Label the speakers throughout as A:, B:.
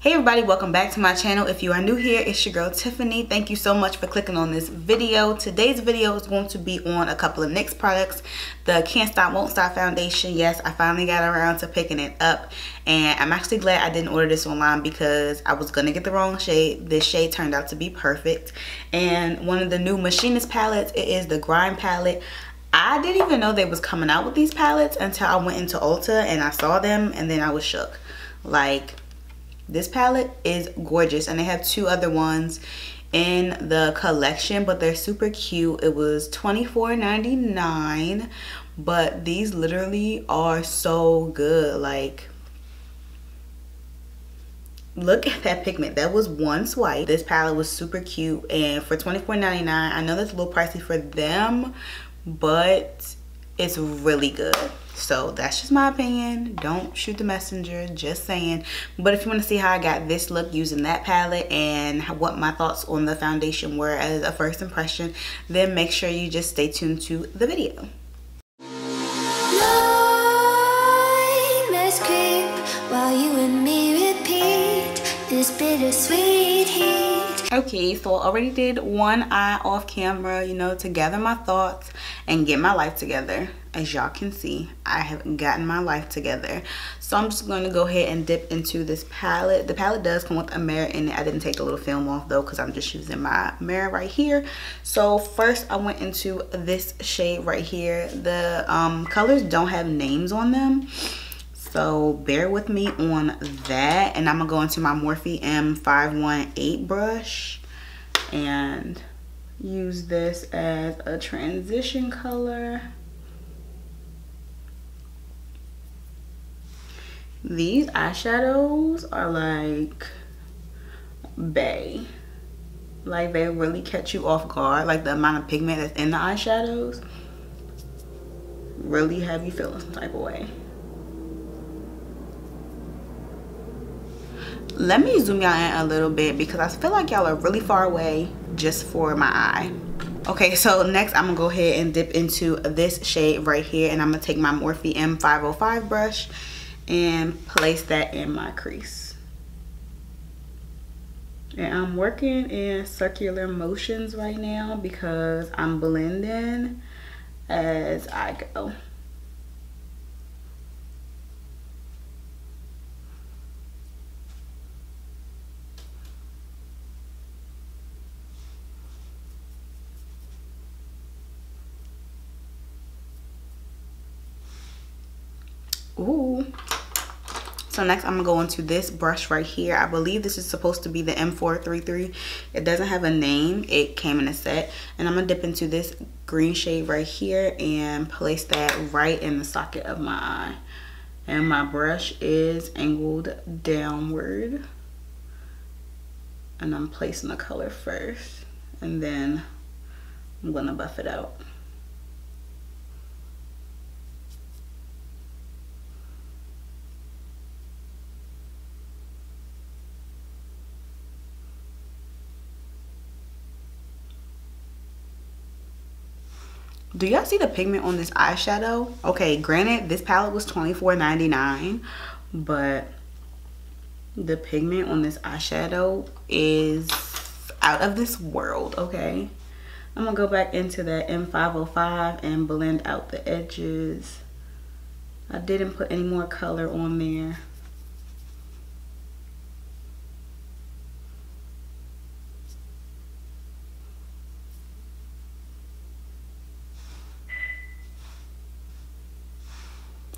A: Hey everybody, welcome back to my channel. If you are new here, it's your girl Tiffany. Thank you so much for clicking on this video. Today's video is going to be on a couple of NYX products. The Can't Stop Won't Stop foundation. Yes, I finally got around to picking it up, and I'm actually glad I didn't order this online because I was gonna get the wrong shade. This shade turned out to be perfect. And one of the new Machinist palettes, it is the Grime palette. I didn't even know they was coming out with these palettes until I went into Ulta and I saw them, and then I was shook. Like, this palette is gorgeous, and they have two other ones in the collection, but they're super cute. It was $24.99, but these literally are so good. Like, look at that pigment. That was one swipe. This palette was super cute, and for $24.99, I know that's a little pricey for them, but it's really good. So that's just my opinion. Don't shoot the messenger, just saying. But if you want to see how I got this look using that palette and what my thoughts on the foundation were as a first impression, then make sure you just stay tuned to the video.
B: Let's creep while you and me repeat this bittersweet heat.
A: Okay, so I already did one eye off camera, you know, to gather my thoughts and get my life together. As y'all can see, I have gotten my life together. So I'm just going to go ahead and dip into this palette. The palette does come with a mirror in it. I didn't take the little film off though because I'm just using my mirror right here. So first I went into this shade right here. The colors don't have names on them, so bear with me on that. And I'm gonna go into my Morphe M518 brush and use this as a transition color. These eyeshadows are like bae. Like, they really catch you off guard. Like, the amount of pigment that's in the eyeshadows really have you feeling some type of way. Let me zoom y'all in a little bit because I feel like y'all are really far away just for my eye. Okay, so next I'm gonna go ahead and dip into this shade right here, and I'm gonna take my Morphe M505 brush and place that in my crease. And I'm working in circular motions right now because I'm blending as I go. Ooh. So next I'm gonna go into this brush right here. I believe this is supposed to be the M433. It doesn't have a name, it came in a set. And I'm gonna dip into this green shade right here and place that right in the socket of my eye. And my brush is angled downward, and I'm placing the color first, and then I'm gonna buff it out. Do y'all see the pigment on this eyeshadow? Okay, granted, this palette was $24.99, but the pigment on this eyeshadow is out of this world, okay? I'm gonna go back into that M505 and blend out the edges. I didn't put any more color on there.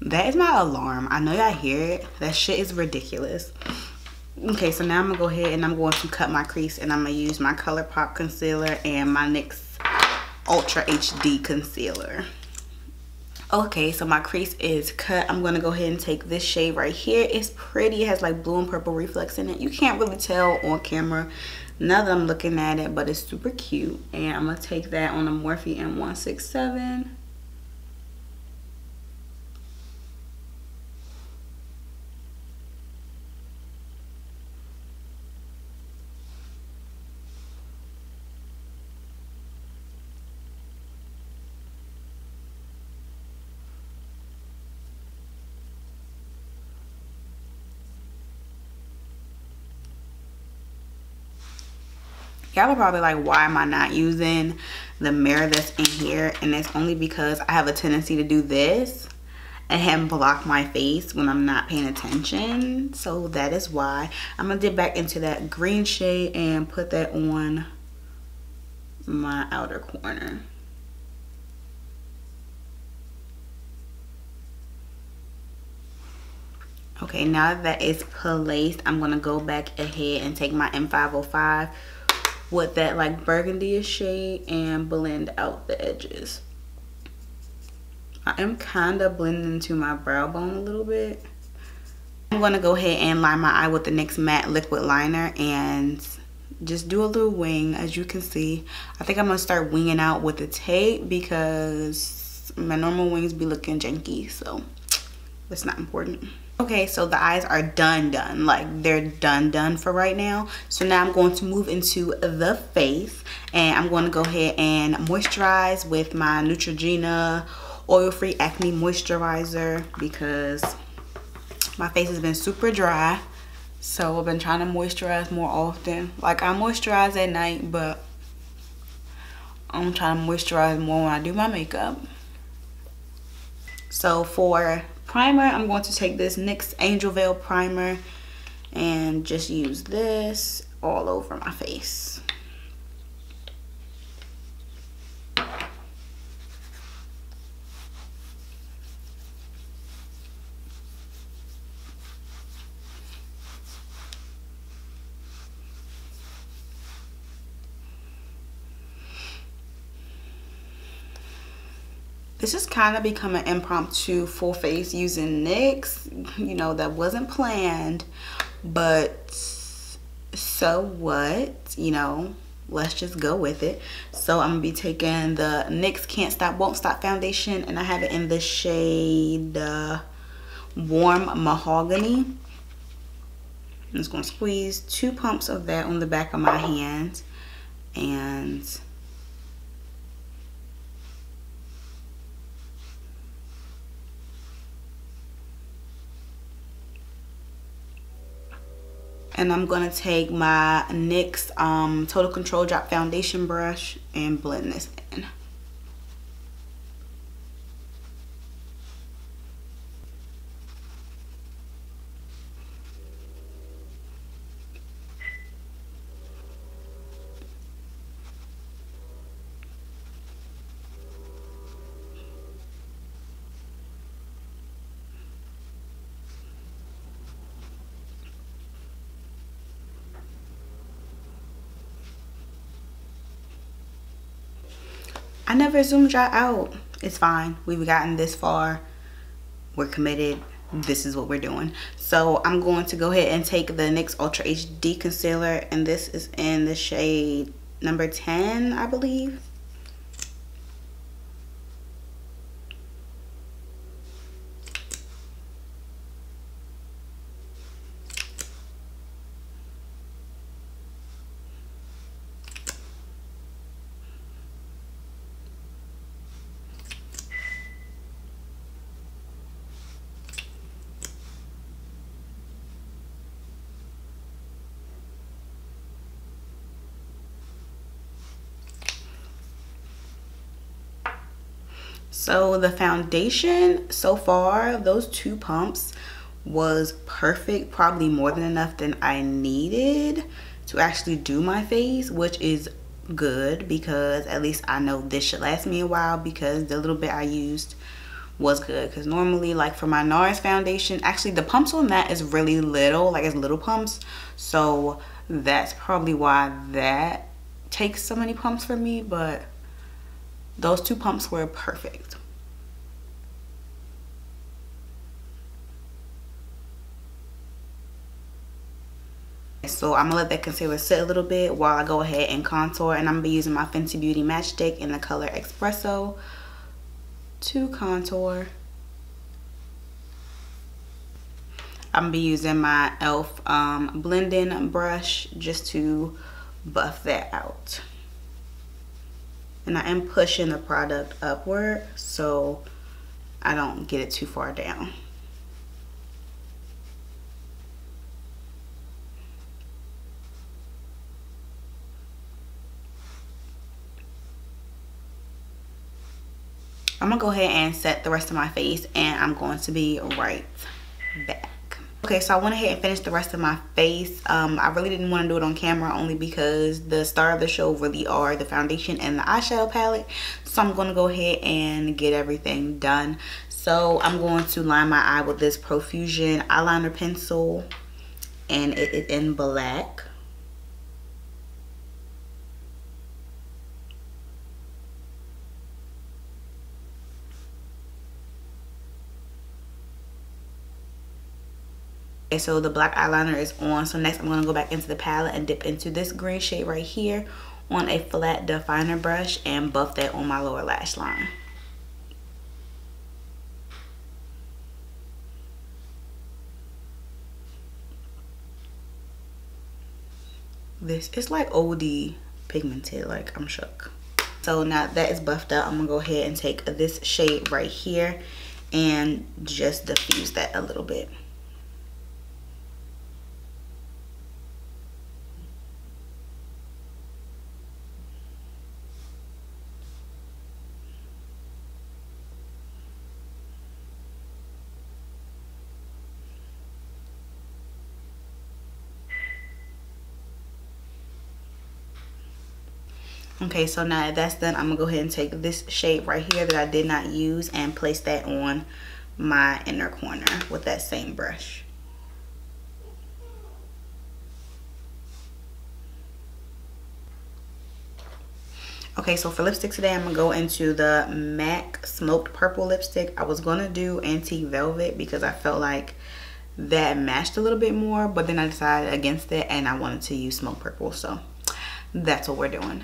A: That is my alarm. I know y'all hear it. That shit is ridiculous. Okay, so now I'm gonna go ahead and I'm going to cut my crease, and I'm gonna use my ColourPop concealer and my NYX Ultra HD concealer. Okay, so my crease is cut. I'm gonna go ahead and take this shade right here. It's pretty. It has like blue and purple reflex in it. You can't really tell on camera now that I'm looking at it, but it's super cute. And I'm gonna take that on a Morphe M167. Y'all are probably like, why am I not using the mirror that's in here? And it's only because I have a tendency to do this and block my face when I'm not paying attention. So that is why. I'm gonna dip back into that green shade and put that on my outer corner. Okay, now that it's placed, I'm gonna go back ahead and take my M505 with that like burgundy shade and blend out the edges. I am kind of blending into my brow bone a little bit. I'm gonna go ahead and line my eye with the NYX matte liquid liner and just do a little wing. As you can see, I think I'm gonna start winging out with the tape because my normal wings be looking janky, so that's not important. Okay, so the eyes are done, like they're done for right now. So now I'm going to move into the face, and I'm going to go ahead and moisturize with my Neutrogena oil-free acne moisturizer because my face has been super dry. So I've been trying to moisturize more often. Like, I moisturize at night, but I'm trying to moisturize more when I do my makeup. So for primer, I'm going to take this NYX Angel Veil primer and just use this all over my face. This is kind of become an impromptu full face using NYX. You know, that wasn't planned, but so what? You know, let's just go with it. So I'm gonna be taking the NYX Can't Stop Won't Stop foundation, and I have it in the shade Warm Mahogany. I'm just gonna squeeze 2 pumps of that on the back of my hand, and I'm gonna take my NYX Total Control Drop foundation brush and blend this in. I never zoomed y'all out. It's fine. We've gotten this far. We're committed. This is what we're doing. So I'm going to go ahead and take the NYX Ultra HD concealer, and this is in the shade number 10, I believe. So the foundation so far, those 2 pumps was perfect, probably more than enough than I needed to actually do my face, which is good because at least I know this should last me a while because the little bit I used was good. Because normally, like for my NARS foundation, actually the pumps on that is really little, like it's little pumps, so that's probably why that takes so many pumps for me, but those 2 pumps were perfect. So I'm gonna let that concealer sit a little bit while I go ahead and contour, and I'm gonna be using my Fenty Beauty Matchstick in the color Expresso to contour. I'm gonna be using my e.l.f. blending brush just to buff that out. And I am pushing the product upward so I don't get it too far down. I'm gonna go ahead and set the rest of my face, and I'm going to be right back. Okay, so I went ahead and finished the rest of my face. I really didn't want to do it on camera only because the star of the show really are the foundation and the eyeshadow palette. So I'm going to go ahead and get everything done. So I'm going to line my eye with this Profusion eyeliner pencil, and it is in black. Okay, so the black eyeliner is on. So next I'm going to go back into the palette and dip into this green shade right here on a flat definer brush and buff that on my lower lash line. This is like OD pigmented, like I'm shook. So now that is buffed out, I'm gonna go ahead and take this shade right here and just diffuse that a little bit. Okay, so now that that's done, I'm gonna go ahead and take this shade right here that I did not use and place that on my inner corner with that same brush. Okay, so for lipstick today, I'm gonna go into the MAC Smoked Purple lipstick. I was gonna do Antique Velvet because I felt like that matched a little bit more, but then I decided against it and I wanted to use Smoked Purple, so that's what we're doing.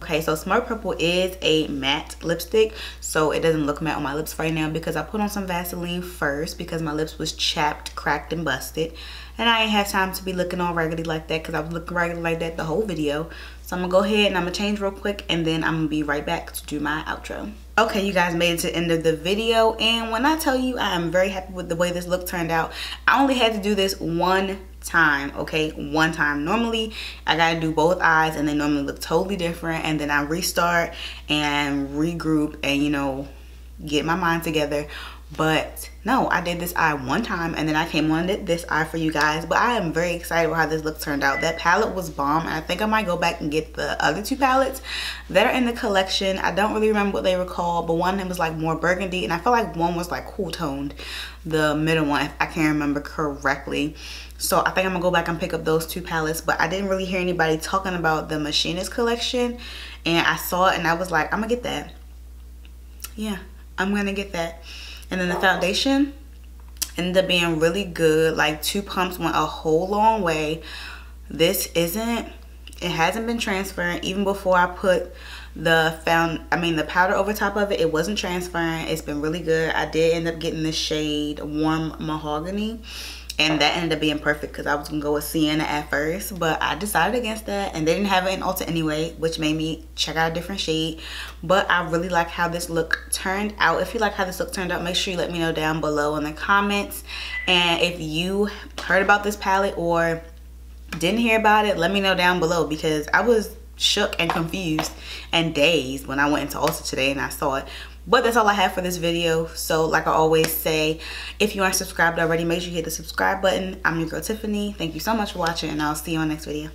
A: Okay, so Smoked Purple is a matte lipstick, so it doesn't look matte on my lips right now because I put on some Vaseline first because my lips was chapped, cracked, and busted. And I ain't have time to be looking all raggedy like that because I was looking raggedy like that the whole video. So I'm going to go ahead and I'm going to change real quick and then I'm going to be right back to do my outro. Okay, you guys made it to the end of the video, and when I tell you I am very happy with the way this look turned out, I only had to do this one time, okay, one time. Normally I gotta do both eyes and they normally look totally different, and then I restart and regroup and, you know, get my mind together. But no, I did this eye one time and then I came on this eye for you guys. But I am very excited about how this look turned out. That palette was bomb, and I think I might go back and get the other two palettes that are in the collection. I don't really remember what they were called, but one of them was like more burgundy and I felt like one was like cool toned, the middle one, if I can't remember correctly. So I think I'm gonna go back and pick up those two palettes. But I didn't really hear anybody talking about the Machinist collection, and I saw it and I was like, I'm gonna get that. Yeah, I'm gonna get that. And then the foundation ended up being really good. Like 2 pumps went a whole long way. This it hasn't been transferring. Even before I put the powder over top of it, it wasn't transferring. It's been really good. I did end up getting the shade Warm Mahogany, and that ended up being perfect because I was gonna go with Sienna at first, but I decided against that, and they didn't have it in Ulta anyway, which made me check out a different shade. But I really like how this look turned out. If you like how this look turned out, make sure you let me know down below in the comments. And if you heard about this palette or didn't hear about it, let me know down below, because I was shook and confused and dazed when I went into Ulta today and I saw it. But that's all I have for this video. So like I always say, if you aren't subscribed already, make sure you hit the subscribe button. I'm your girl Tiffany. Thank you so much for watching, and I'll see you on the next video.